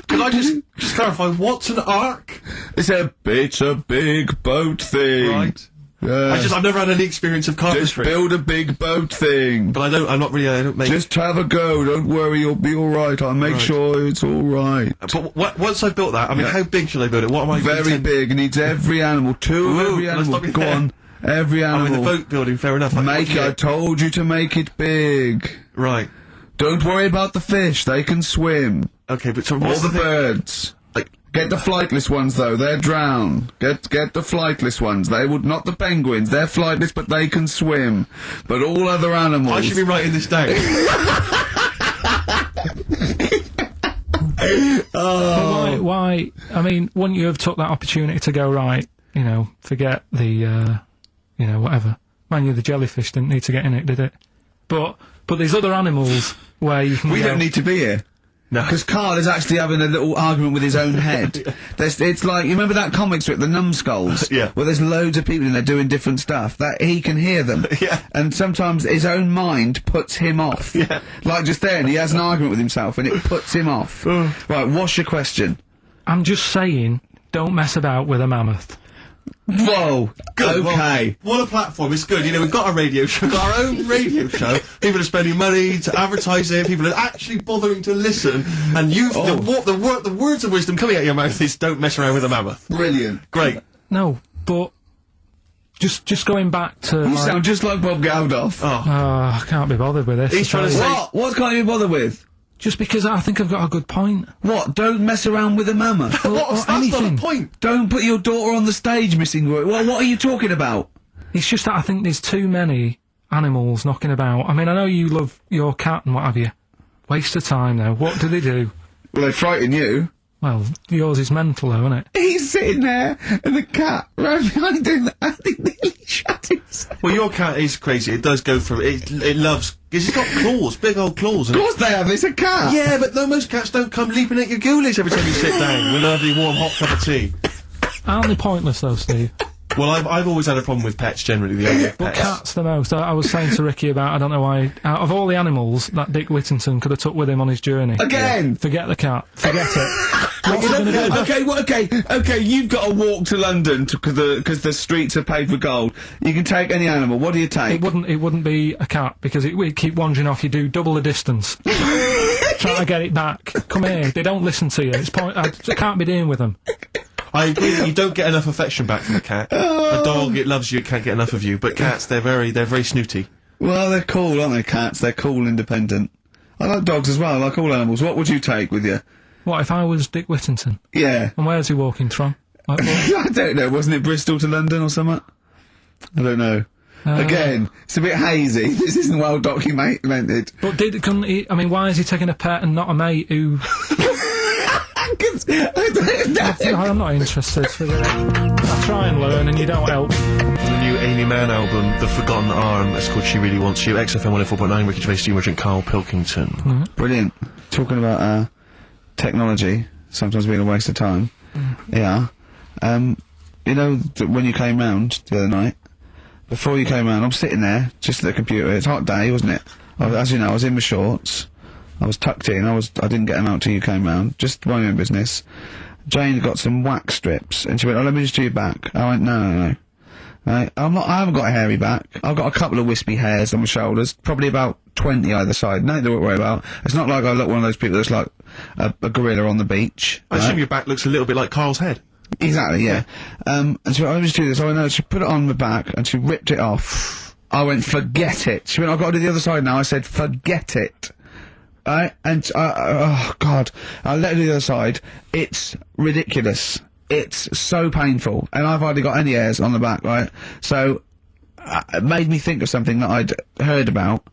Can I just clarify, what's an ark? It's a big boat thing. Right. I've never had any experience of Just carpentry. build a big boat thing. But I don't make... Just have a go, don't worry, you'll be alright, I'll make sure it's alright. But once I've built that, I mean, how big should I build it? What am I... Very big, it needs every animal, 2 of every let's animal. not be Go fair. on, every I animal. mean, the boat building, fair enough. I told you to make it big. Right. Don't worry about the fish, they can swim. Okay, but so All what's the thing? birds. Like, Get the flightless ones though, they're drowned. Get the flightless ones. They would not the penguins. They're flightless, but they can swim. But all other animals. I should be writing this down. why? I mean, wouldn't you have took that opportunity to go, right, you know, forget the, you know, whatever. Man, the jellyfish didn't need to get in it, did it? But there's other animals where you can We go, don't need to be here. No. Because Karl is actually having a little argument with his own head. It's like, you remember that comic strip, The Numbskulls? Yeah. Where there's loads of people in there doing different stuff, that he can hear them. Yeah. And sometimes his own mind puts him off. Yeah. Like just then, he has an argument with himself and it puts him off. Right, what's your question? I'm just saying, don't mess about with a mammoth. Whoa! Good. Okay. Well, what a platform. It's good. You know, we've got a radio show, got our own radio show. People are spending money to advertise it. People are actually bothering to listen. And the words of wisdom coming out of your mouth is don't mess around with a mammoth. Brilliant. Great. No, but just going back to You like, sound just like Bob Geldof. Oh. I can't be bothered with this. He's trying to say... What can't you be bothered with? Just because I think I've got a good point. What? Don't mess around with a mammoth. That's not anything. the point. Don't put your daughter on the stage, Missing Roy. What are you talking about? It's just that I think there's too many animals knocking about. I mean, I know you love your cat and what have you. Waste of time, though. What do they do? Well, they frighten you. Well, yours is mental, though, isn't it? He's sitting there, and the cat right behind him, and he nearly shut himself. Well, your cat is crazy. It does go for it. It loves... Because it's got claws, big old claws. Of course they have, it's a cat. Yeah, but no, most cats don't come leaping at your ghoulies every time you sit down with a lovely warm hot cup of tea. Aren't they pointless, though, Steve? Well, I've always had a problem with pets generally, the idea of But pets. cats the most. I was saying to Ricky about, I don't know why, out of all the animals that Dick Whittington could have took with him on his journey. Again? Forget the cat. Forget it. What's he gonna do? Okay, you've got to walk to London because the streets are paved with gold. You can take any animal. What do you take? It wouldn't be a cat because it would keep wandering off. You do double the distance. Try to get it back. Come here. They don't listen to you. It's I can't be dealing with them. I agree that you don't get enough affection back from a cat. A dog, it loves you, it can't get enough of you. But cats, they're very snooty. Well, they're cool, aren't they, cats? They're cool, independent. I like dogs as well, I like all animals. What would you take with you? What if I was Dick Whittington? Yeah. And where's he walking from? Like, I don't know, wasn't it Bristol to London or something? I don't know. Again, it's a bit hazy. This isn't well documented. But couldn't he, I mean, why is he taking a pet and not a mate who... I'm not interested. I try and learn and you don't help. The new Amy Mann album, The Forgotten Arm, it's called She Really Wants You. XFM 104.9, Ricky Gervais, Steve and Karl Pilkington. Brilliant. Talking about technology, sometimes being a waste of time. Yeah. You know, when you came round the other night, before you came round, I'm sitting there, just at the computer. It's a hot day, wasn't it? As you know, I was in my shorts. I was tucked in. I didn't get them out till you came round. Just my own business. Jane got some wax strips, and she went, "Oh, let me just do your back." I went, "No. Right, I haven't got a hairy back. I've got a couple of wispy hairs on my shoulders, probably about 20 either side. Nothing to worry about. It's not like I look one of those people that's like a gorilla on the beach." I assume your back looks a little bit like Karl's head. Exactly, yeah. And she went, "Let me just do this." I went, "No." She put it on my back, and she ripped it off. I went, "Forget it." She went, "I've got to do the other side now." I said, "Forget it." Oh God, I let her do the other side. It's ridiculous. It's so painful, and I've hardly got any hairs on the back, right? So, it made me think of something that I'd heard about.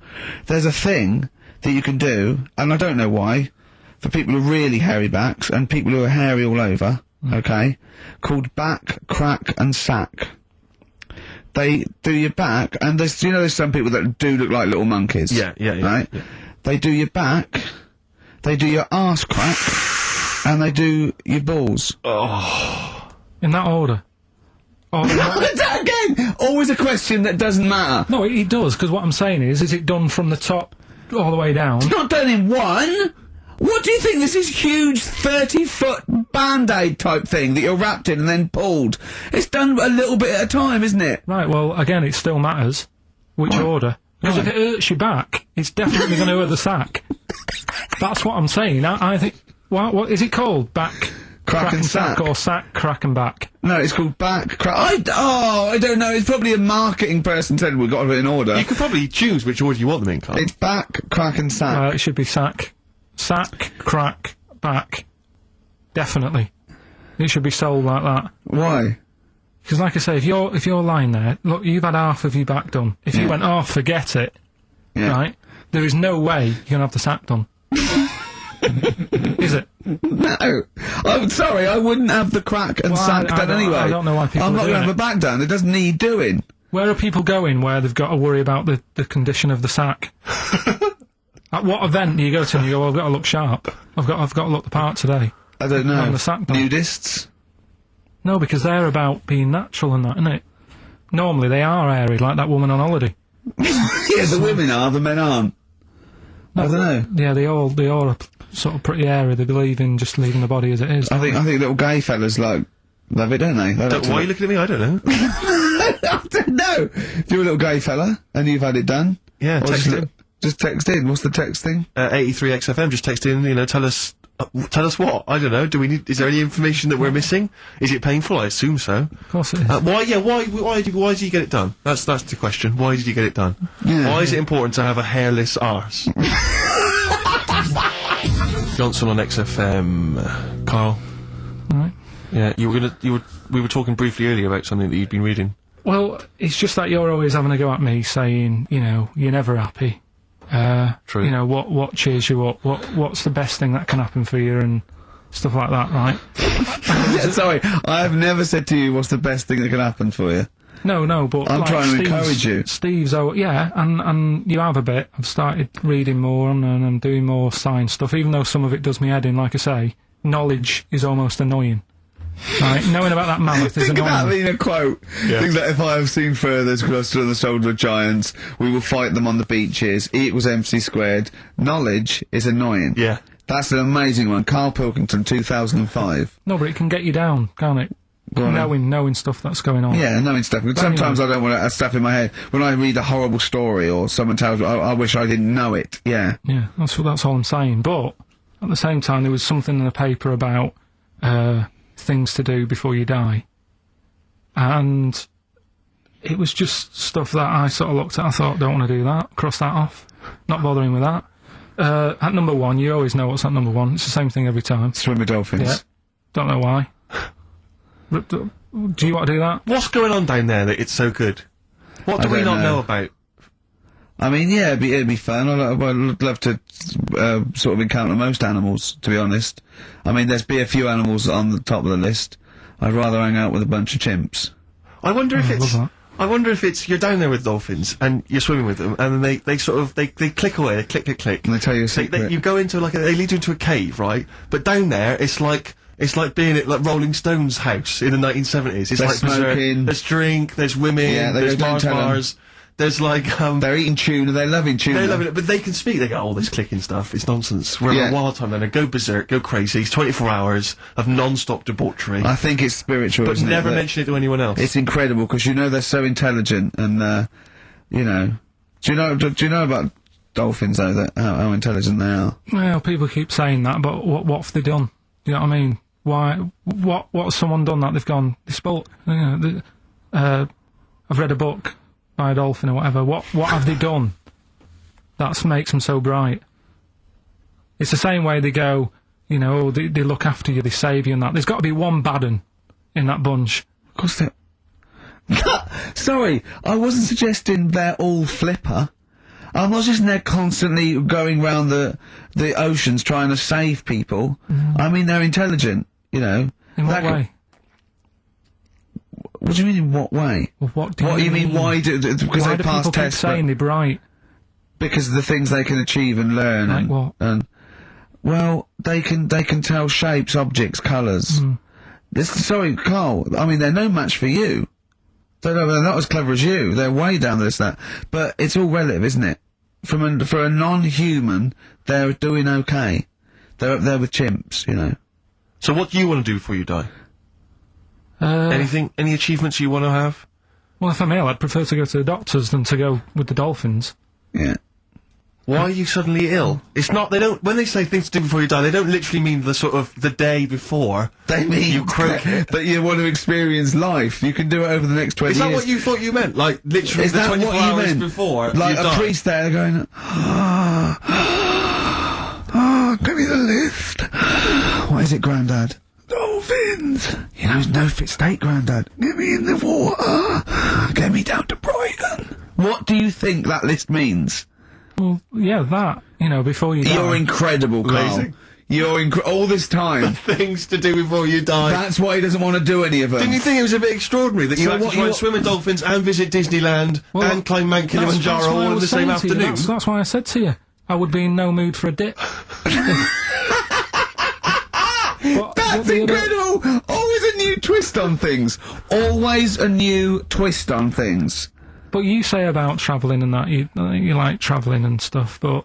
There's a thing that you can do, and I don't know why, for people with really hairy backs, and people who are hairy all over, okay, called back, crack, and sack. They do your back, and there's some people that do look like little monkeys. Yeah. Right? Yeah. They do your back, they do your arse crack, and they do your balls. Oh. In that order. Again, always a question that doesn't matter. No, it does, because what I'm saying is it done from the top all the way down? It's not done in one! What do you think? This is huge 30-foot Band-Aid type thing that you're wrapped in and then pulled. It's done a little bit at a time, isn't it? Right, well, again, it still matters which order. Because if it hurts your back, it's definitely going to hurt the sack. That's what I'm saying. I think... What is it called? Back, crack and sack? Or sack, crack and back? No, it's called back, crack... I don't know. It's probably a marketing person said we've got to do it in order. You could probably choose which order you want them in, Karl. It's back, crack and sack. It should be sack. Sack, crack, back. Definitely. It should be sold like that. Why? Because, like I say, if you're lying there, look, you've had half of your back done. If you went, "Oh, forget it," right? There is no way you're gonna have the sack done. Is it? No. I'm sorry, I wouldn't have the crack and sack done anyway. I don't know why people I'm not are doing going to have it. a back down. It doesn't need doing. Where are people going where they've got to worry about the condition of the sack? At what event do you go to and you go, well, I've got to look sharp. I've got to look the part today. I don't know. On the sack bag. Nudists? No, because they're about being natural and that, isn't it? Normally they are airy, like that woman on holiday. Yeah, the women are, the men aren't. I don't know. Yeah, they all are sort of pretty airy. They believe in just leaving the body as it is. I think little gay fellas love it, don't they? Why are you looking at me? I don't know. I don't know. If you're a little gay fella and you've had it done, Yeah, or text in. just text in. What's the text thing? 83 XFM. Just text in. You know, tell us what. I don't know. Is there any information that we're missing? Is it painful? I assume so. Of course it is. Why did you get it done? That's the question. Why did you get it done? Yeah. Why is it important to have a hairless arse? Johnson on XFM. Carl. Right. Yeah, we were talking briefly earlier about something that you'd been reading. Well, it's just that you're always having a go at me, saying, you know, you're never happy. True. You know, what cheers you up? What's the best thing that can happen for you and stuff like that, right? Yeah, sorry, I have never said to you what's the best thing that can happen for you. No, but I'm like trying to encourage you. Steve's, and you have a bit. I've started reading more and I'm doing more science stuff, even though some of it does me head in. Like I say, knowledge is almost annoying. Right, knowing about that mammoth is Think annoying. about being a quote. Yeah. Think that if I have seen furthers crossed on the shoulder of giants, we will fight them on the beaches. It was MC squared. Knowledge is annoying. Yeah. That's an amazing one. Karl Pilkington, 2005. No, but it can get you down, can't it? Go on then. Knowing stuff that's going on. Yeah, knowing stuff. Sometimes I don't want to have stuff in my head. When I read a horrible story or someone tells me, I wish I didn't know it. Yeah. Yeah, that's all I'm saying. But at the same time, there was something in the paper about things to do before you die, and it was just stuff that I sort of looked at. I thought, don't want to do that. Cross that off. Not bothering with that. At number one, you always know what's at number one. It's the same thing every time. Swim with dolphins. Yeah. Don't know why. But, do you want to do that? What's going on down there that it's so good? What do I we don't not know. know about? I mean, yeah, it'd be fun. I'd love to sort of encounter most animals, to be honest. I mean, there's be a few animals on the top of the list. I'd rather hang out with a bunch of chimps. I wonder if I it's. love that. I wonder if it's you're down there with dolphins and you're swimming with them, and then they sort of they click away, they click. And they tell you a secret. You go into they lead you into a cave, right? But down there, it's like being at like Rolling Stones' house in the 1970s. It's They're like smoking. there's drink, there's women, Yeah, there's don't Mars tell 'em. bars, there's like They're eating tuna. They're loving tuna. They love it, but they can speak. They go, "Oh, this clicking stuff, it's nonsense." We're Yeah. at a wild time then. They go berserk, go crazy. It's 24 hours of non-stop debauchery, I think it's spiritual, but isn't it? never That- mention it to anyone else. It's incredible because you know they're so intelligent, and you know. Do you know about dolphins though? That how intelligent they are. Well, people keep saying that, but what have they done? You know what I mean? Why? What has someone done that they've gone? They spoke. You know, I've read a book by a dolphin or whatever. What have they done? That makes them so bright. It's the same way they go. You know, they look after you, they save you, and that. There's got to be one bad 'un in that bunch. Of course they. Sorry, I wasn't suggesting they're all flipper. I'm not just they're constantly going round the oceans trying to save people. I mean, they're intelligent, you know. In what That could- way? What do you mean, in what way? Well, what do What you you mean, why do, because Why they do pass people keep tests, saying they're bright? because of the things they can achieve and learn. Like and, what? And, well, they can tell shapes, objects, colours. Sorry, Carl, I mean, they're no match for you. They're not as clever as you. They're way down this, that. But it's all relative, isn't it? For a non-human, they're doing okay. They're up there with chimps, you know. So, what do you want to do before you die? Anything? Any achievements you want to have? Well, if I'm ill, I'd prefer to go to the doctors than to go with the dolphins. Yeah. Why are you suddenly ill? It's not. They don't. When they say things to do before you die, they don't literally mean the sort of the day before. They mean You croak it. that you want to experience life. You can do it over the next 20 Is years. that what you thought you meant? Like literally Is the that 24 what you hours meant? before Like you a die? priest there going, give me the lift. What is it, Grandad? Dolphins. You know, no fit state, Grandad. Get me in the water. Get me down to Brighton. What do you think that list means? Well, yeah, that, you know, before you die. You're incredible, Carl. Amazing. You're all this time. Things to do before you die. That's why he doesn't want to do any of them. Didn't you think it was a bit extraordinary that you had to try and swim with dolphins and visit Disneyland and climb Mount Kilimanjaro all in the same afternoon? That's why I said to you, I would be in no mood for a dip. That's incredible! Always a new twist on things. Always a new twist on things. But you say about travelling and that, you like travelling and stuff, but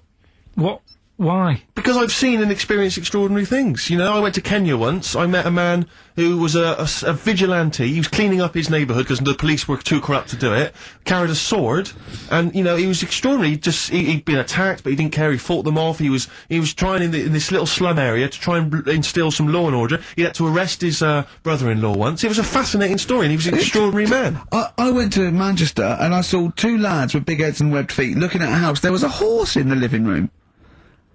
why? Because I've seen and experienced extraordinary things. You know, I went to Kenya once. I met a man who was a vigilante. He was cleaning up his neighbourhood because the police were too corrupt to do it. Carried a sword, and you know, he was extraordinary. He'd been attacked, but he didn't care. He fought them off. He was trying in this little slum area to try and instill some law and order. He had to arrest his brother-in-law once. It was a fascinating story, and he was an extraordinary man. I went to Manchester and I saw two lads with big heads and webbed feet looking at a house. There was a horse in the living room.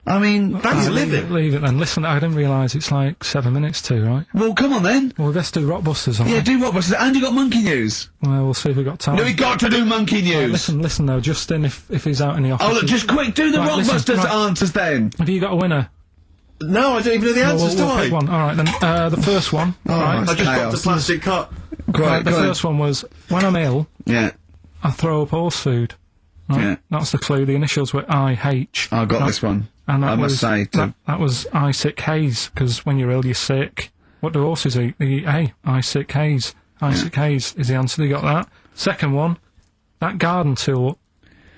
I mean, that's living. Leave it then. Listen, I didn't realise it's like 7 minutes to, right? Well, come on then. Well, let's do Rockbusters, Yeah, do Rockbusters. And you got Monkey News. Well, we'll see if we've got time. No, we got to do Monkey News. Listen though, Justin, if he's out in the office... Oh, look, just quick, do the Rockbusters answers then. Have you got a winner? No, I don't even know the answers, we'll pick one. Alright then, the first one. Right. I just got the plastic cup. Right, the first one was, when I'm ill, I throw up horse food. Right? Yeah. That's the clue. The initials were I-H. I got this one. And I must say, too. That was I sick haze, because when you're ill, you're sick. What do horses eat? They eat hay. I sick haze. I sick haze is the answer. You got that? Second one, that garden tool.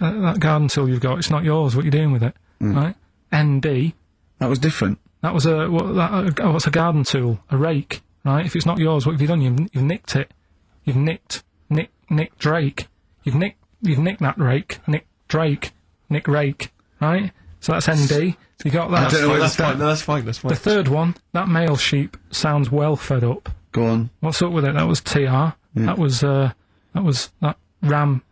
That garden tool you've got, it's not yours. What are you doing with it? Right? ND. That was different. That was what's a garden tool? A rake. Right? If it's not yours, what have you done? You've nicked it. You've nicked Drake. You've nicked that rake. Nick Drake. Nick Rake. Right? So that's ND. You got that. That's fine. No, that's fine. That's fine. The third one, that male sheep sounds well fed up. Go on. What's up with it? That was TR. Yeah. That was that ram.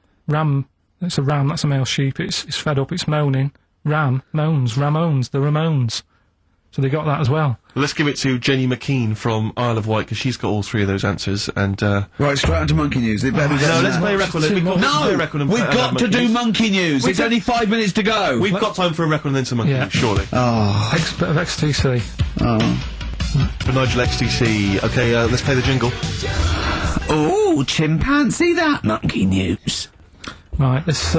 It's a ram. That's a male sheep. It's fed up. It's moaning. Ram moans. Ramones. The Ramones. So they got that as well. Let's give it to Jenny McKean from Isle of Wight, because she's got all three of those answers, and, Right, straight on to Monkey News. They better no, let's play a record. We've got to do Monkey News. It's only 5 minutes to go. We've got time for a record and then some Monkey News, surely. Oh. Bit of XTC. Oh. For Nigel XTC. Okay, let's play the jingle. Oh, chimpanzee, that Monkey News. Right, this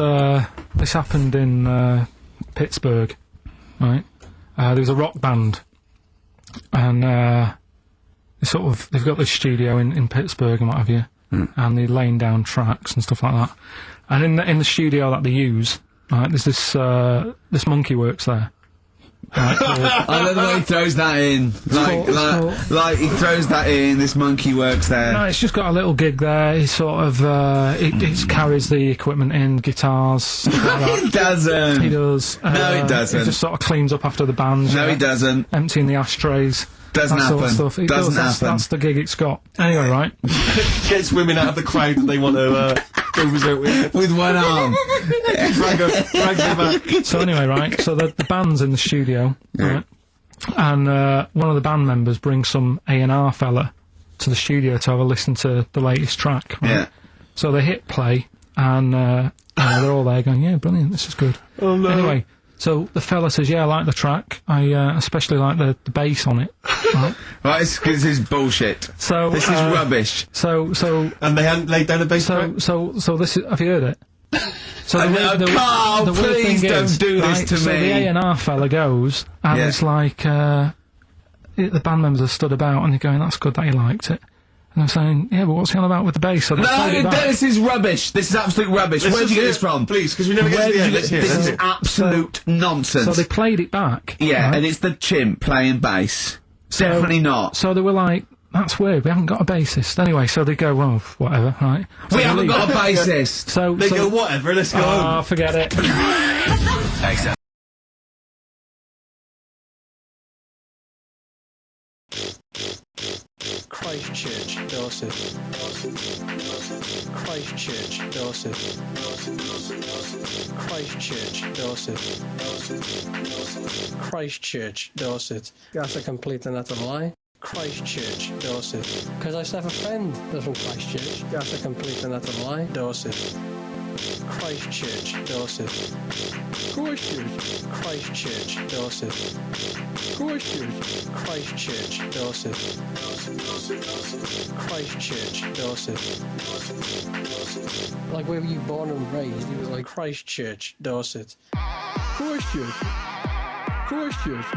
happened in, Pittsburgh, right? There was a rock band, and they've got this studio in Pittsburgh and what have you, and they're laying down tracks and stuff like that. And in the studio that they use, right, there's this monkey works there. Right, I love the way he throws that in. Like he throws that in. This monkey works there. No, it's just got a little gig there. He sort of it carries the equipment in, guitars. Stuff like that. He doesn't. He does. No, he doesn't. He just sort of cleans up after the band. No, he doesn't. Emptying the ashtrays. Doesn't that happen. Sort of stuff. It Doesn't does. happen. That's the gig it's got. Anyway, right. Gets women out of the crowd that they want to go visit with one arm. Drag her back. So anyway, right. So the band's in the studio, right? And one of the band members brings some A&R fella to the studio to have a listen to the latest track. Right? Yeah. So they hit play, and they're all there going, "Yeah, brilliant, this is good." Oh no. Anyway. So the fella says, "Yeah, I like the track. I especially like the bass on it." Right? Right, this is bullshit. So this is rubbish. So and they hadn't laid down a bass track. So this is. Have you heard it? So Carl, please don't do this to me. So the A&R fella goes, and it's like the band members have stood about, and they're going, "That's good that you liked it." And I'm saying, "Yeah, but what's he on about with the bass?" So this is rubbish. This is absolute rubbish. Where did you get this from? Please, because we never get to the end. This is absolute nonsense. So they played it back. Yeah, right? And it's the chimp playing bass. Definitely not. So they were like, "That's weird, we haven't got a bassist." Anyway, so they go, "Well, whatever, right?" So we haven't got a bassist. So they go, "Whatever, let's go home." Oh, forget it. Thanks, Christchurch, Dorset. Christchurch, Dorset. Christchurch, Dorset. Christchurch, Dorset. That's a complete and utter lie. Christchurch, Dorset. Because I still have a friend that's from Christchurch. That's a complete and utter lie. Dorset. Christchurch, Dorset. Christchurch, Christchurch, Dorset. Christchurch, Christchurch, Dorset. Christchurch, Dorset. Like where were you born and raised? He was like Christchurch, Dorset. Christchurch. Christchurch.